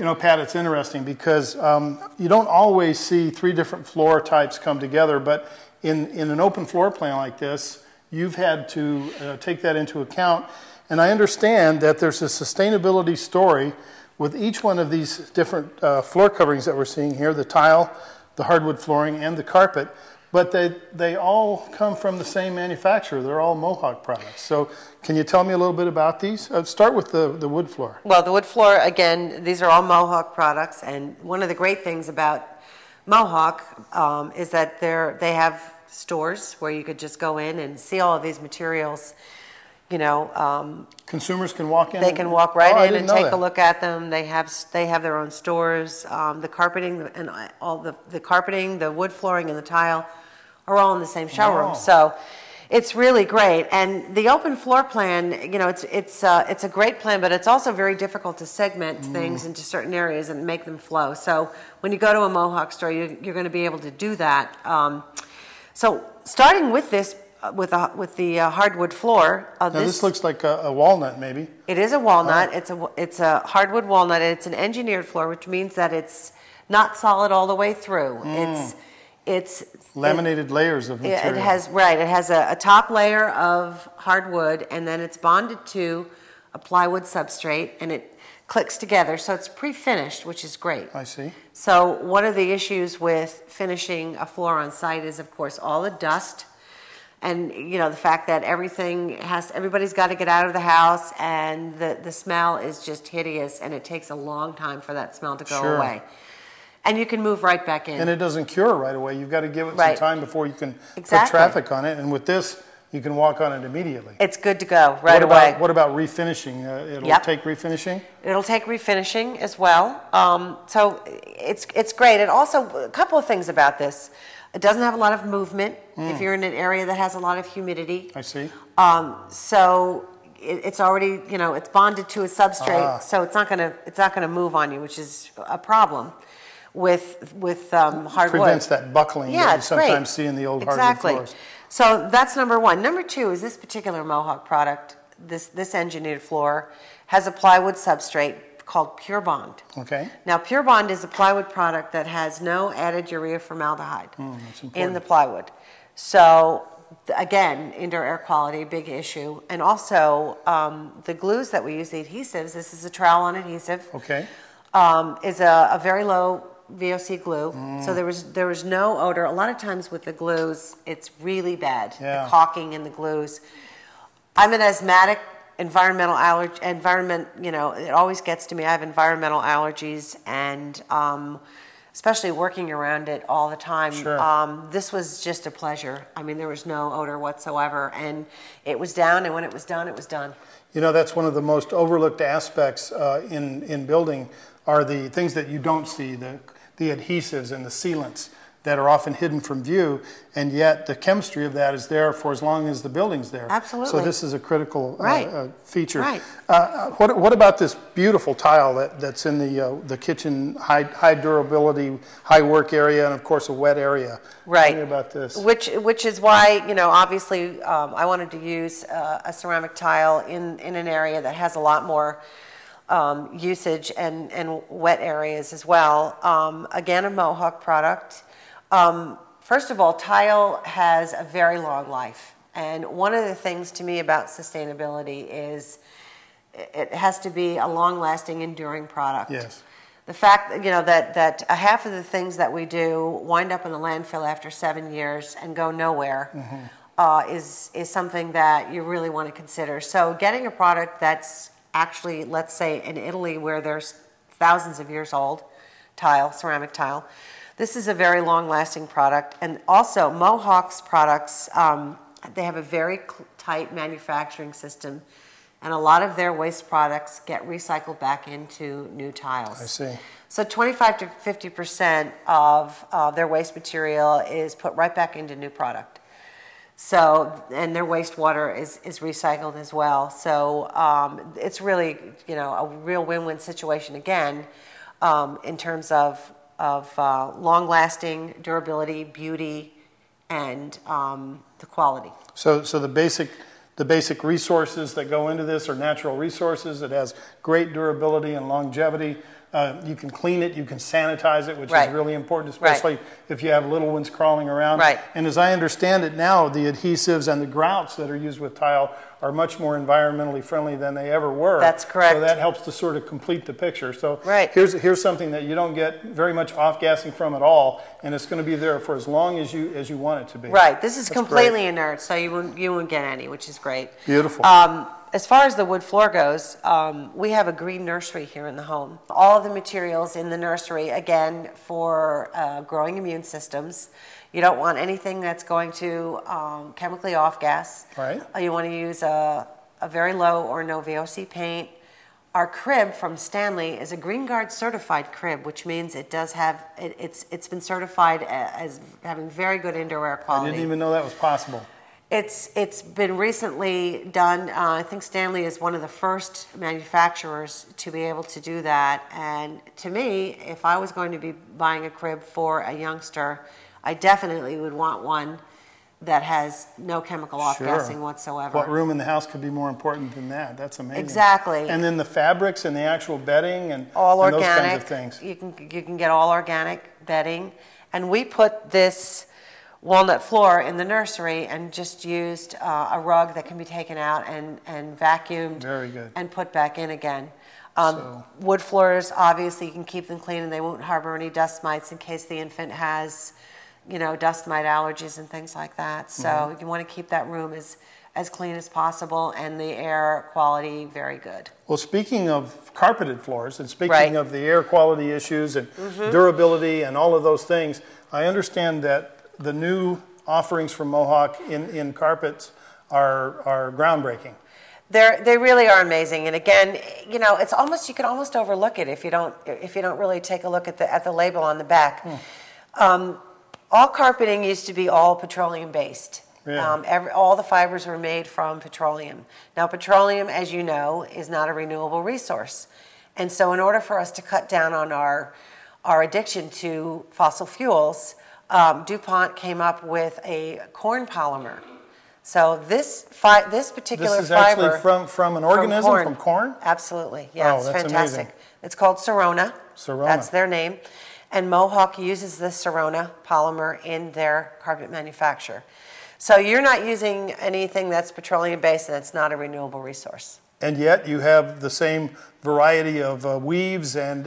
You know, Pat, it's interesting because you don't always see three different floor types come together, but in an open floor plan like this, you've had to take that into account. And I understand that there's a sustainability story with each one of these different floor coverings that we're seeing here, the tile, the hardwood flooring, and the carpet, but they all come from the same manufacturer. They're all Mohawk products. So can you tell me a little bit about these? Start with the wood floor. Well, the wood floor, again, these are all Mohawk products, and one of the great things about Mohawk is that they have stores where you could just go in and see all of these materials. You know, consumers can walk in. They can walk right in and take a look at them. They have their own stores. The carpeting and all the carpeting, the wood flooring, and the tile are all in the same showroom. Wow. So it's really great. And the open floor plan, you know, it's a great plan, but it's also very difficult to segment things into certain areas and make them flow. So when you go to a Mohawk store, you're going to be able to do that. So starting with this. With the hardwood floor. Now this looks like a walnut, maybe. It is a walnut. It's a hardwood walnut. And it's an engineered floor, which means that it's not solid all the way through. It's laminated layers of material. It has a top layer of hardwood, and then it's bonded to a plywood substrate, and it clicks together. So it's pre-finished, which is great. I see. So one of the issues with finishing a floor on site is, of course, all the dust. And, you know, the fact that everybody's got to get out of the house, and the smell is just hideous, and it takes a long time for that smell to go away. And you can move right back in. And it doesn't cure right away. You've got to give it some time before you can put traffic on it. And with this, you can walk on it immediately. It's good to go right away. What about refinishing? It'll take refinishing? It'll take refinishing as well. So it's great. And also, a couple of things about this. It doesn't have a lot of movement if you're in an area that has a lot of humidity. I see. So it's already, you know, it's bonded to a substrate, so it's not gonna move on you, which is a problem with hardwood. Prevents that buckling that you sometimes see in the old hardwood floors. So that's number one. Number two is this particular Mohawk product. This engineered floor has a plywood substrate called Pure Bond. Okay. Now, Pure Bond is a plywood product that has no added urea formaldehyde in the plywood. So, again, indoor air quality, big issue. And also, the glues that we use, the adhesives, this is a trowel-on adhesive. Okay. Is a very low VOC glue. So there was no odor. A lot of times with the glues, it's really bad. The caulking in the glues. I'm an asthmatic. Environment, you know, it always gets to me. I have environmental allergies, and especially working around it all the time. Sure. This was just a pleasure. I mean, there was no odor whatsoever, and it was down, and when it was done, it was done. You know, that's one of the most overlooked aspects in building are the things that you don't see, the adhesives and the sealants that are often hidden from view, and yet the chemistry of that is there for as long as the building's there. Absolutely. So this is a critical feature. Right. What about this beautiful tile that's in the kitchen, high durability, high work area, and of course a wet area? Right. Tell me about this. Which is why, you know, obviously I wanted to use a ceramic tile in an area that has a lot more usage and wet areas as well. Again, a Mohawk product. First of all, tile has a very long life. And one of the things to me about sustainability is it has to be a long-lasting, enduring product. Yes. The fact that, you know, that a half of the things that we do wind up in the landfill after 7 years and go nowhere is something that you really want to consider. So getting a product that's actually, let's say, in Italy where there's thousands of years old, ceramic tile, this is a very long-lasting product. And also, Mohawk's products, they have a very tight manufacturing system, and a lot of their waste products get recycled back into new tiles. I see. So 25 to 50% of their waste material is put right back into new product. So, and their wastewater is recycled as well. So it's really, you know, a real win-win situation again in terms of long-lasting durability, beauty, and the quality. So the basic resources that go into this are natural resources. It has great durability and longevity. You can clean it, you can sanitize it, which Right. is really important, especially if you have little ones crawling around. Right. And as I understand it now, the adhesives and the grouts that are used with tile are much more environmentally friendly than they ever were. That's correct. So that helps to sort of complete the picture. So Right. here's something that you don't get very much off-gassing from at all, and it's going to be there for as long as you want it to be. Right. This is That's completely great. inert, so you won't get any, which is great. Beautiful. As far as the wood floor goes, we have a green nursery here in the home. All of the materials in the nursery, again, for growing immune systems. You don't want anything that's going to chemically off-gas. Right. You want to use a very low or no VOC paint. Our crib from Stanley is a Green Guard certified crib, which means it does have it's been certified as having very good indoor air I quality. didn't even know that was possible. It's been recently done. I think Stanley is one of the first manufacturers to be able to do that. And to me, if I was going to be buying a crib for a youngster, I definitely would want one that has no chemical off-gassing whatsoever. What room in the house could be more important than that? That's amazing. Exactly. And then the fabrics and the actual bedding and, all and organic. those kinds of things. You can get all organic bedding. And we put this walnut floor in the nursery and just used a rug that can be taken out and vacuumed. Very good. And put back in again. Wood floors, obviously, you can keep them clean and they won't harbor any dust mites in case the infant has, dust mite allergies and things like that. So you want to keep that room as clean as possible and the air quality very good. Well, speaking of carpeted floors and speaking Right. of the air quality issues and durability and all of those things, I understand that the new offerings from Mohawk in carpets are groundbreaking. They really are amazing, and again, it's almost you can almost overlook it if you don't really take a look at the label on the back. All carpeting used to be all petroleum based. Yeah. All the fibers were made from petroleum. Now, petroleum, as you know, is not a renewable resource, and so in order for us to cut down on our addiction to fossil fuels, DuPont came up with a corn polymer. So this particular This is fiber actually from an organism, from corn? Absolutely, yeah, Oh, it's that's fantastic. amazing. It's called Sorona. Sorona. That's their name. And Mohawk uses the Sorona polymer in their carpet manufacture. So you're not using anything that's petroleum-based and it's not a renewable resource. And yet you have the same variety of weaves and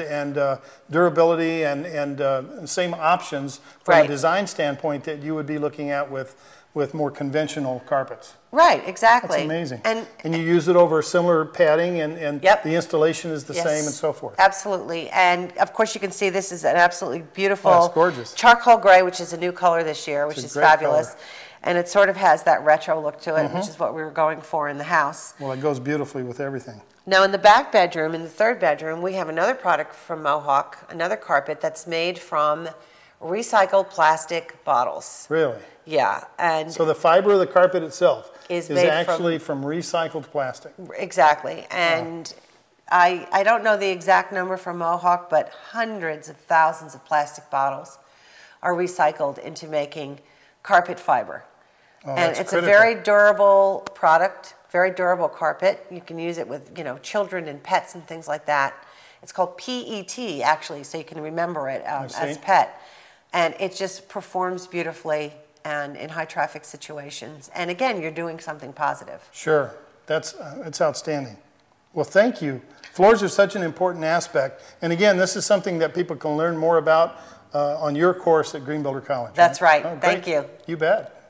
durability and same options from Right. a design standpoint that you would be looking at with more conventional carpets. Right, exactly. That's amazing. And you use it over similar padding and Yep. the installation is the Yes, same and so forth. Absolutely. And of course you can see this is an absolutely beautiful Oh, it's gorgeous. charcoal gray, which is a new color this year, which It's a is great fabulous. color. And it sort of has that retro look to it, which is what we were going for in the house. Well, it goes beautifully with everything. Now in the back bedroom, in the third bedroom, we have another product from Mohawk, another carpet that's made from recycled plastic bottles. Really? Yeah, and So the fiber of the carpet itself Is is made actually from recycled plastic. exactly. And I don't know the exact number from Mohawk, but hundreds of thousands of plastic bottles are recycled into making carpet fiber. Oh, And that's it's critical. a very durable product, very durable carpet. You can use it with, children and pets and things like that. It's called PET, actually, so you can remember it as see. pet. And it just performs beautifully and in high traffic situations. And again, you're doing something positive. Sure. That's outstanding. Well, thank you. Floors are such an important aspect. And again, this is something that people can learn more about on your course at Greenbuilder College. That's right. Oh, great. Thank you. You bet.